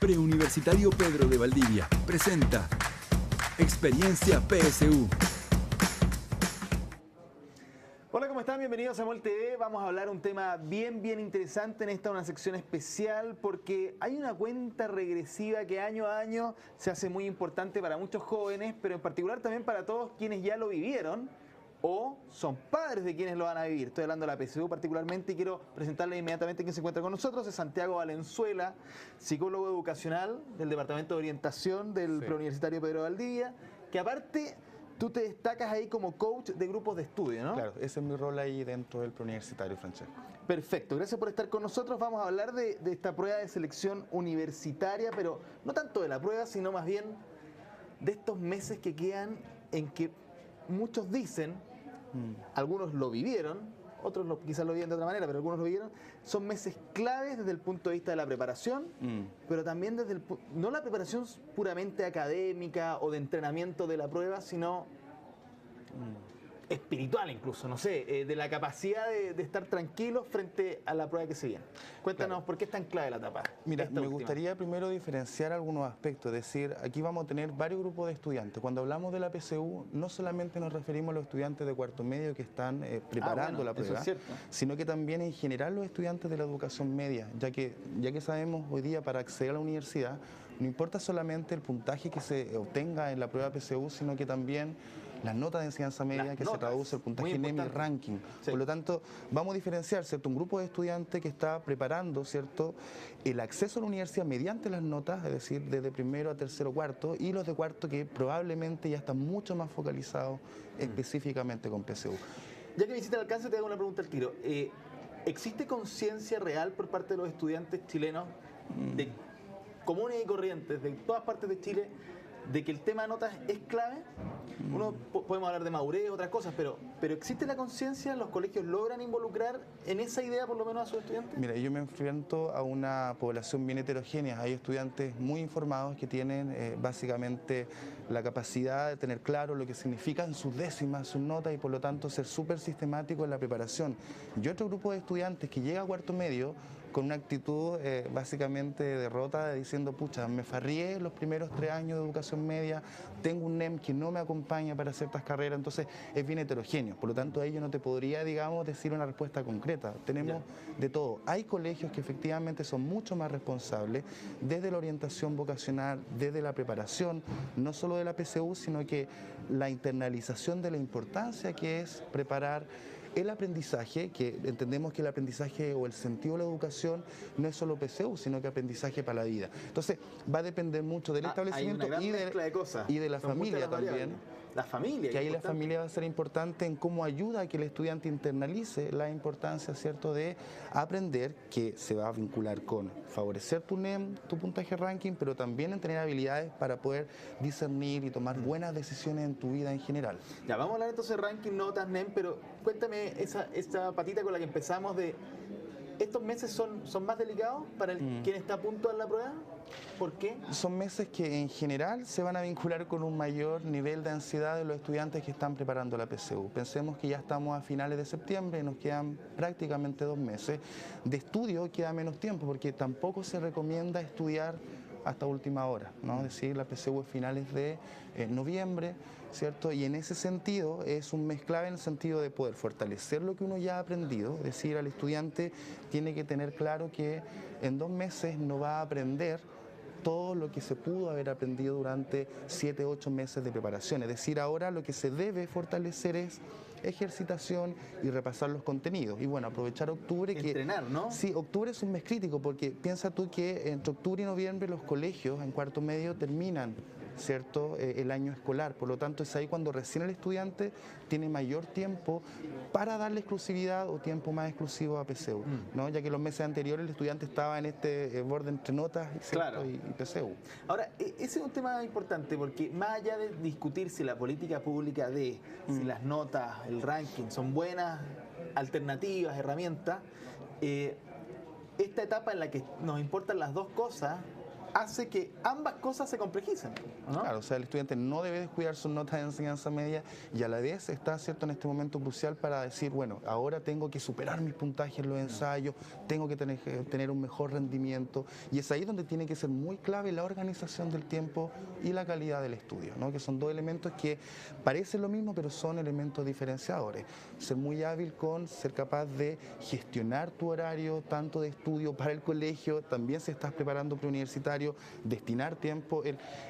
Preuniversitario Pedro de Valdivia presenta Experiencia PSU. Hola, ¿cómo están? Bienvenidos a MOL TV. Vamos a hablar un tema bien interesante en esta, una sección especial, porque hay una cuenta regresiva que año a año se hace muy importante para muchos jóvenes, pero en particular también para todos quienes ya lo vivieron o son padres de quienes lo van a vivir. Estoy hablando de la PSU particularmente y quiero presentarle inmediatamente quién se encuentra con nosotros. Es Santiago Valenzuela, psicólogo educacional del Departamento de Orientación del Preuniversitario Pedro de Valdivia, que aparte tú te destacas ahí como coach de grupos de estudio, ¿no? Claro, ese es mi rol ahí dentro del Preuniversitario, Francesco. Perfecto, gracias por estar con nosotros. Vamos a hablar de esta prueba de selección universitaria, pero no tanto de la prueba, sino más bien de estos meses que quedan en que muchos dicen, algunos lo vivieron, otros quizás lo viven de otra manera, pero algunos lo vivieron, son meses claves desde el punto de vista de la preparación, pero también desde no la preparación puramente académica o de entrenamiento de la prueba, sino espiritual incluso, no sé, de la capacidad de estar tranquilos frente a la prueba que se viene. Cuéntanos, ¿por qué es tan clave la etapa? Mira, me gustaría primero diferenciar algunos aspectos, es decir, aquí vamos a tener varios grupos de estudiantes. Cuando hablamos de la PSU, no solamente nos referimos a los estudiantes de cuarto medio que están preparando la prueba, sino que también en general los estudiantes de la educación media, ya que sabemos hoy día para acceder a la universidad, no importa solamente el puntaje que se obtenga en la prueba PSU, sino que también las notas de enseñanza media, que se traduce el puntaje NEM y ranking. Sí. Por lo tanto, vamos a diferenciar, ¿cierto?, un grupo de estudiantes que está preparando, ¿cierto?, el acceso a la universidad mediante las notas, es decir, desde primero a tercero, cuarto, y los de cuarto que probablemente ya están mucho más focalizados específicamente con PSU. Ya que me hiciste el alcance, te hago una pregunta al tiro. ¿Existe conciencia real por parte de los estudiantes chilenos, de comunes y corrientes, de todas partes de Chile, de que el tema de notas es clave? Uno podemos hablar de madurez, otras cosas, pero ¿existe la conciencia? ¿Los colegios logran involucrar en esa idea por lo menos a sus estudiantes? Mira, yo me enfrento a una población bien heterogénea. Hay estudiantes muy informados que tienen básicamente la capacidad de tener claro lo que significan sus décimas, sus notas y por lo tanto ser súper sistemático en la preparación. Y otro grupo de estudiantes que llega a cuarto medio con una actitud básicamente de derrota, diciendo, pucha, me farrié los primeros 3 años de educación media, tengo un NEM que no me acompaña para ciertas carreras, entonces es bien heterogéneo. Por lo tanto, a ello no te podría, digamos, decir una respuesta concreta. Tenemos de todo. Hay colegios que efectivamente son mucho más responsables desde la orientación vocacional, desde la preparación, no solo de la PSU, sino que la internalización de la importancia que es preparar el aprendizaje, que entendemos que el aprendizaje o el sentido de la educación no es solo PSU, sino que aprendizaje para la vida. Entonces, va a depender mucho del establecimiento y de la familia también. La familia. Que ahí la familia va a ser importante en cómo ayuda a que el estudiante internalice la importancia, ¿cierto?, de aprender, que se va a vincular con favorecer tu NEM, tu puntaje ranking, pero también en tener habilidades para poder discernir y tomar buenas decisiones en tu vida en general. Ya, vamos a hablar entonces de ranking, notas, NEM, pero cuéntame esa patita con la que empezamos de... ¿Estos meses son más delicados para quien está a punto de la prueba? ¿Por qué? Son meses que en general se van a vincular con un mayor nivel de ansiedad de los estudiantes que están preparando la PSU. Pensemos que ya estamos a finales de septiembre y nos quedan prácticamente 2 meses. De estudio queda menos tiempo porque tampoco se recomienda estudiar hasta última hora, ¿no? Es decir, la PSU es finales de noviembre, ¿cierto? Y en ese sentido es un mes clave en el sentido de poder fortalecer lo que uno ya ha aprendido, es decir, al estudiante tiene que tener claro que en 2 meses no va a aprender todo lo que se pudo haber aprendido durante 7, 8 meses de preparación. Es decir, ahora lo que se debe fortalecer es ejercitación y repasar los contenidos. Y bueno, aprovechar octubre. Entrenar, ¿no? Sí, octubre es un mes crítico porque piensa tú que entre octubre y noviembre los colegios en cuarto medio terminan, ¿cierto?, el año escolar. Por lo tanto, es ahí cuando recién el estudiante tiene mayor tiempo para darle exclusividad o tiempo más exclusivo a PSU, ¿no? Ya que los meses anteriores el estudiante estaba en este borde entre notas y PSU. Ahora, ese es un tema importante porque más allá de discutir si la política pública si las notas, el ranking son buenas alternativas, herramientas, esta etapa en la que nos importan las dos cosas, hace que ambas cosas se complejicen, ¿no? Claro, o sea, el estudiante no debe descuidar sus notas de enseñanza media y a la vez está, ¿cierto?, en este momento crucial para decir, bueno, ahora tengo que superar mis puntajes en los ensayos, tengo que tener un mejor rendimiento, y es ahí donde tiene que ser muy clave la organización del tiempo y la calidad del estudio, ¿no? Que son dos elementos que parecen lo mismo, pero son elementos diferenciadores. Ser muy hábil con ser capaz de gestionar tu horario, tanto de estudio para el colegio, también si estás preparando preuniversitario, destinar tiempo.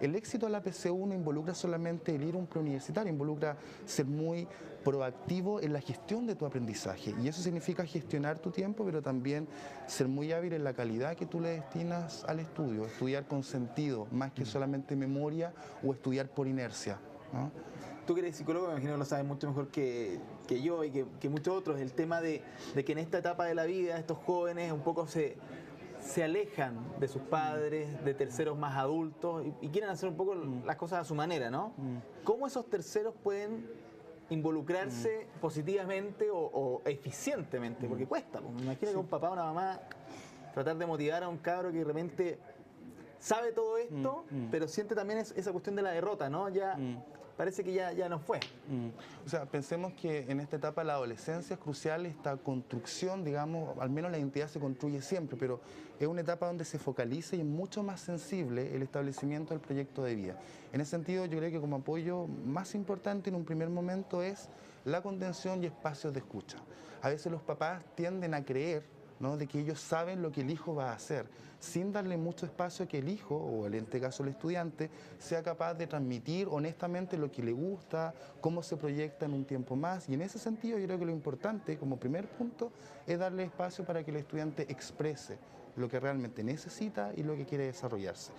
El éxito de la PCU no involucra solamente el ir a un preuniversitario, involucra ser muy proactivo en la gestión de tu aprendizaje, y eso significa gestionar tu tiempo, pero también ser muy hábil en la calidad que tú le destinas al estudio, estudiar con sentido, más que solamente memoria o estudiar por inercia, ¿no? Tú que eres psicólogo, me imagino que lo sabes mucho mejor que yo y que muchos otros, el tema de que en esta etapa de la vida estos jóvenes un poco se alejan de sus padres, de terceros más adultos y quieren hacer un poco las cosas a su manera, ¿no? ¿Cómo esos terceros pueden involucrarse positivamente o eficientemente? Porque cuesta, pues. Me imagino que un papá o una mamá tratar de motivar a un cabro que de repente sabe todo esto, pero siente también esa cuestión de la derrota, ¿no? Ya parece que ya no fue. O sea, pensemos que en esta etapa de la adolescencia es crucial esta construcción, digamos, al menos la identidad se construye siempre, pero es una etapa donde se focaliza y es mucho más sensible el establecimiento del proyecto de vida. En ese sentido, yo creo que como apoyo más importante en un primer momento es la contención y espacios de escucha. A veces los papás tienden a creer, ¿no?, de que ellos saben lo que el hijo va a hacer, sin darle mucho espacio a que el hijo, o en este caso el estudiante, sea capaz de transmitir honestamente lo que le gusta, cómo se proyecta en un tiempo más. Y en ese sentido yo creo que lo importante, como primer punto, es darle espacio para que el estudiante exprese lo que realmente necesita y lo que quiere desarrollarse.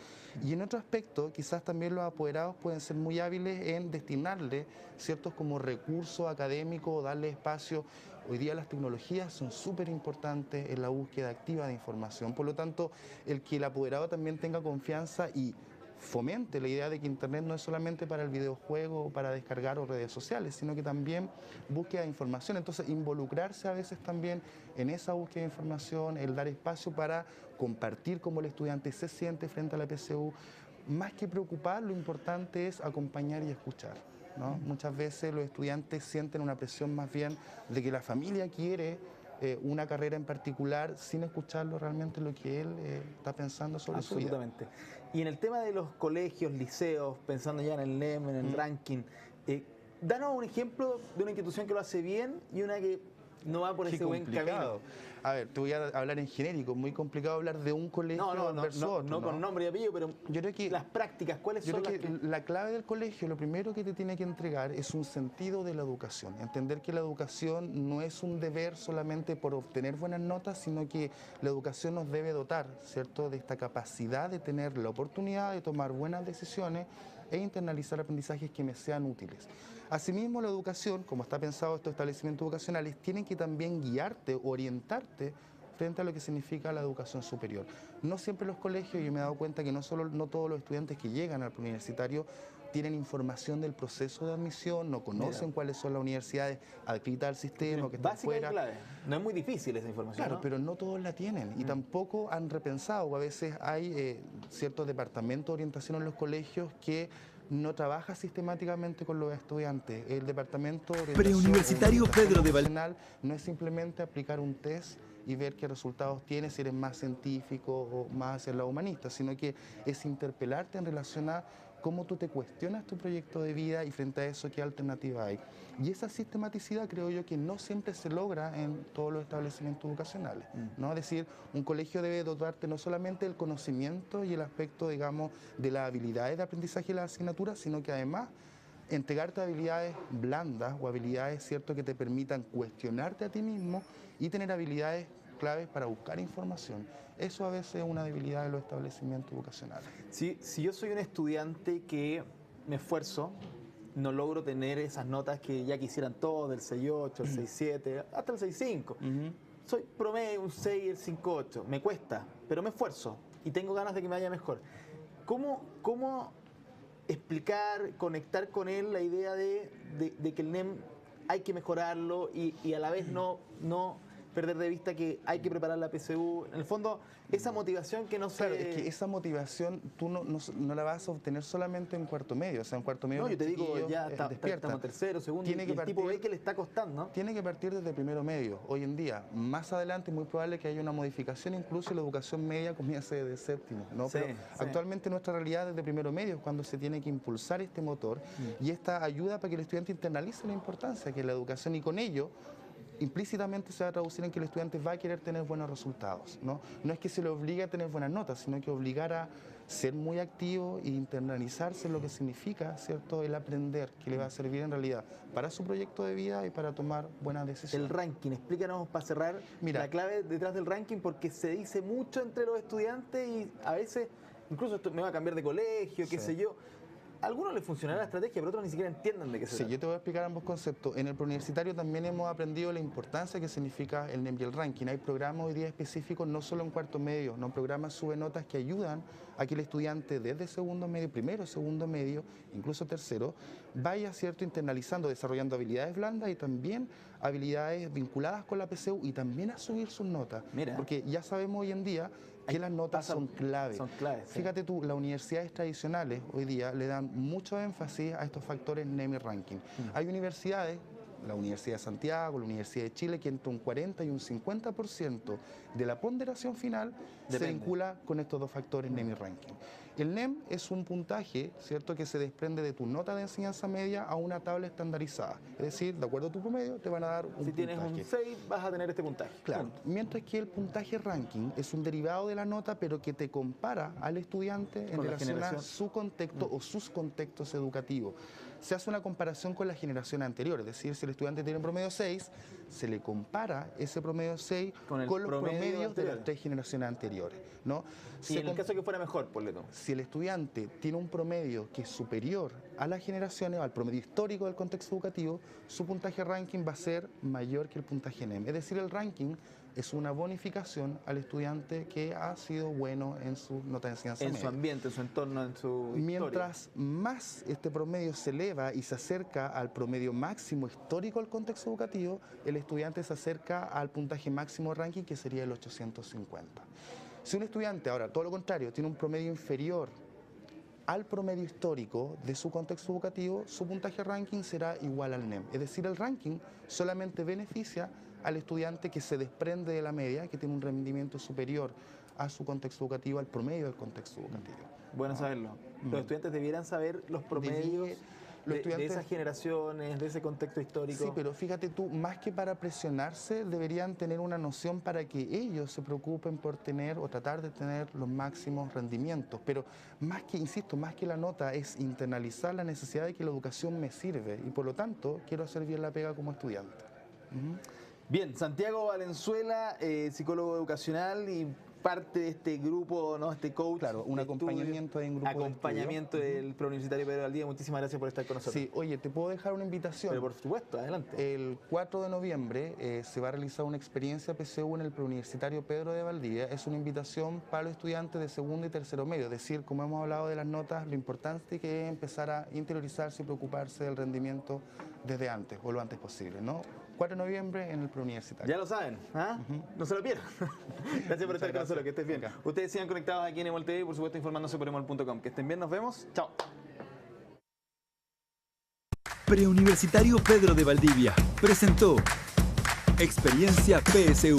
Y en otro aspecto, quizás también los apoderados pueden ser muy hábiles en destinarle ciertos como recursos académicos o darle espacio. Hoy día las tecnologías son súper importantes en la búsqueda activa de información, por lo tanto, el que el apoderado también tenga confianza y fomente la idea de que Internet no es solamente para el videojuego, para descargar o redes sociales, sino que también búsqueda de información. Entonces, involucrarse a veces también en esa búsqueda de información, el dar espacio para compartir cómo el estudiante se siente frente a la PCU. Más que preocupar, lo importante es acompañar y escuchar, ¿no? Muchas veces los estudiantes sienten una presión más bien de que la familia quiere una carrera en particular sin escucharlo realmente lo que él está pensando sobre su vida. Absolutamente. Y en el tema de los colegios, liceos, pensando ya en el NEM, en el ranking, danos un ejemplo de una institución que lo hace bien y una que no va por ese buen camino. A ver, te voy a hablar en genérico, muy complicado hablar de un colegio versus otro, no con nombre y apellido, pero yo creo que las prácticas, ¿cuáles son las que...? La clave del colegio, lo primero que te tiene que entregar es un sentido de la educación, entender que la educación no es un deber solamente por obtener buenas notas, sino que la educación nos debe dotar, ¿cierto?, de esta capacidad de tener la oportunidad de tomar buenas decisiones e internalizar aprendizajes que me sean útiles. Asimismo, la educación, como está pensado estos establecimientos educacionales, tienen que también guiarte, orientarte frente a lo que significa la educación superior. No siempre los colegios, yo me he dado cuenta que no todos los estudiantes que llegan al preuniversitario tienen información del proceso de admisión, no conocen cuáles son las universidades adscritas al sistema, que están fuera. Clave. No es muy difícil esa información, Claro, ¿no? pero no todos la tienen y tampoco han repensado, o a veces hay ciertos departamentos de orientación en los colegios que no trabaja sistemáticamente con los estudiantes. El departamento de Preuniversitario Pedro de Valdivia no es simplemente aplicar un test y ver qué resultados tienes, si eres más científico o más hacia el lado humanista, sino que es interpelarte en relación a cómo tú te cuestionas tu proyecto de vida y frente a eso qué alternativa hay. Y esa sistematicidad creo yo que no siempre se logra en todos los establecimientos educacionales, ¿no? Es decir, un colegio debe dotarte no solamente del conocimiento y el aspecto, digamos, de las habilidades de aprendizaje de las asignaturas, sino que además entregarte habilidades blandas o habilidades, ¿cierto?, que te permitan cuestionarte a ti mismo y tener habilidades claves para buscar información. Eso a veces es una debilidad de los establecimientos educacionales. Si yo soy un estudiante que me esfuerzo, no logro tener esas notas que ya quisieran todos, del 6.8, el 6.7, hasta el 6.5. Soy promedio, un 6 y el 5.8. Me cuesta, pero me esfuerzo y tengo ganas de que me vaya mejor. ¿Cómo explicar, conectar con él la idea de que el NEM hay que mejorarlo y a la vez no perder de vista que hay que preparar la PSU. En el fondo, esa motivación que no se... Claro, es que esa motivación tú no la vas a obtener solamente en cuarto medio. O sea, en cuarto medio No, yo te digo, chiquillos, ya despiertan. estamos tercero, segundo, Tiene y que el tipo ve que le está costando, ¿no? Tiene que partir desde primero medio, hoy en día. Más adelante es muy probable que haya una modificación, incluso la educación media comience de séptimo, ¿no? Sí, Pero sí. actualmente nuestra realidad desde primero medio es cuando se tiene que impulsar este motor y esta ayuda para que el estudiante internalice la importancia que la educación, y con ello implícitamente se va a traducir en que el estudiante va a querer tener buenos resultados, ¿no? No es que se le obligue a tener buenas notas, sino que obligar a ser muy activo e internalizarse en lo que significa, ¿cierto?, el aprender, que le va a servir en realidad para su proyecto de vida y para tomar buenas decisiones. El ranking, explícanos para cerrar. Mira, la clave detrás del ranking, porque se dice mucho entre los estudiantes y a veces, incluso esto me va a cambiar de colegio, qué Sí. sé yo. A algunos les funcionará la estrategia, pero otros ni siquiera entienden de qué se Sí, trata. yo te voy a explicar ambos conceptos. En el preuniversitario también hemos aprendido la importancia que significa el NEM y el ranking. Hay programas hoy día específicos, no solo en cuarto medio, no, programas subenotas que ayudan a que el estudiante desde segundo medio, primero, segundo medio, incluso tercero, vaya, ¿cierto?, internalizando, desarrollando habilidades blandas y también habilidades vinculadas con la PSU y también a subir sus notas. Mira. Porque ya sabemos hoy en día que las notas son clave. Son claves, sí. Fíjate tú, las universidades tradicionales hoy día le dan mucho énfasis a estos factores NEM y ranking. Hay universidades, la Universidad de Santiago, la Universidad de Chile, que entre un 40 y un 50% de la ponderación final se Depende. vincula con estos dos factores NEM y ranking. El NEM es un puntaje, ¿cierto?, que se desprende de tu nota de enseñanza media a una tabla estandarizada. Es decir, de acuerdo a tu promedio, te van a dar un Si tienes puntaje. un 6, vas a tener este puntaje. Claro, Punto. mientras que el puntaje ranking es un derivado de la nota, pero que te compara al estudiante en Con la relación a generación. su contexto o sus contextos educativos. Se hace una comparación con la generación anterior, es decir, si el estudiante tiene un promedio 6, se le compara ese promedio 6 Con el con los promedio promedios de anterior. las 3 generaciones anteriores, ¿no? Y Se en el com- caso que fuera mejor, ponle tú. si el estudiante tiene un promedio que es superior a las generaciones, al promedio histórico del contexto educativo, su puntaje ranking va a ser mayor que el puntaje NEM. Es decir, el ranking es una bonificación al estudiante que ha sido bueno en su nota de enseñanza En media. su ambiente, en su entorno, en su Mientras más este promedio se eleva y se acerca al promedio máximo histórico del contexto educativo, el estudiante se acerca al puntaje máximo de ranking, que sería el 850. Si un estudiante, ahora todo lo contrario, tiene un promedio inferior al promedio histórico de su contexto educativo, su puntaje ranking será igual al NEM. Es decir, el ranking solamente beneficia al estudiante que se desprende de la media, que tiene un rendimiento superior a su contexto educativo, al promedio del contexto educativo. Bueno saberlo. Los estudiantes debieran saber los promedios Los de estudiantes- esas generaciones, de ese contexto histórico. Sí, pero fíjate tú, más que para presionarse, deberían tener una noción para que ellos se preocupen por tener o tratar de tener los máximos rendimientos. Pero más que, insisto, más que la nota, es internalizar la necesidad de que la educación me sirve y por lo tanto quiero hacer bien la pega como estudiante. Bien, Santiago Valenzuela, psicólogo educacional y parte de este grupo, ¿no? Este coach. Claro, un de acompañamiento estudio, en grupo de acompañamiento del preuniversitario Pedro Valdivia. Muchísimas gracias por estar con nosotros. Sí, oye, te puedo dejar una invitación. Pero por supuesto, adelante. El 4 de noviembre se va a realizar una experiencia PSU en el preuniversitario Pedro de Valdivia. Es una invitación para los estudiantes de segundo y tercero medio. Es decir, como hemos hablado de las notas, lo importante que es empezar a interiorizarse y preocuparse del rendimiento desde antes o lo antes posible, ¿no? 4 de noviembre en el preuniversitario. Ya lo saben, ¿ah? No se lo pierdan. Gracias por estar con nosotros, que estés bien. Ok. Ustedes sigan conectados aquí en Emol TV y por supuesto informándose por emol.com. Que estén bien, nos vemos. Chao. Preuniversitario Pedro de Valdivia presentó Experiencia PSU.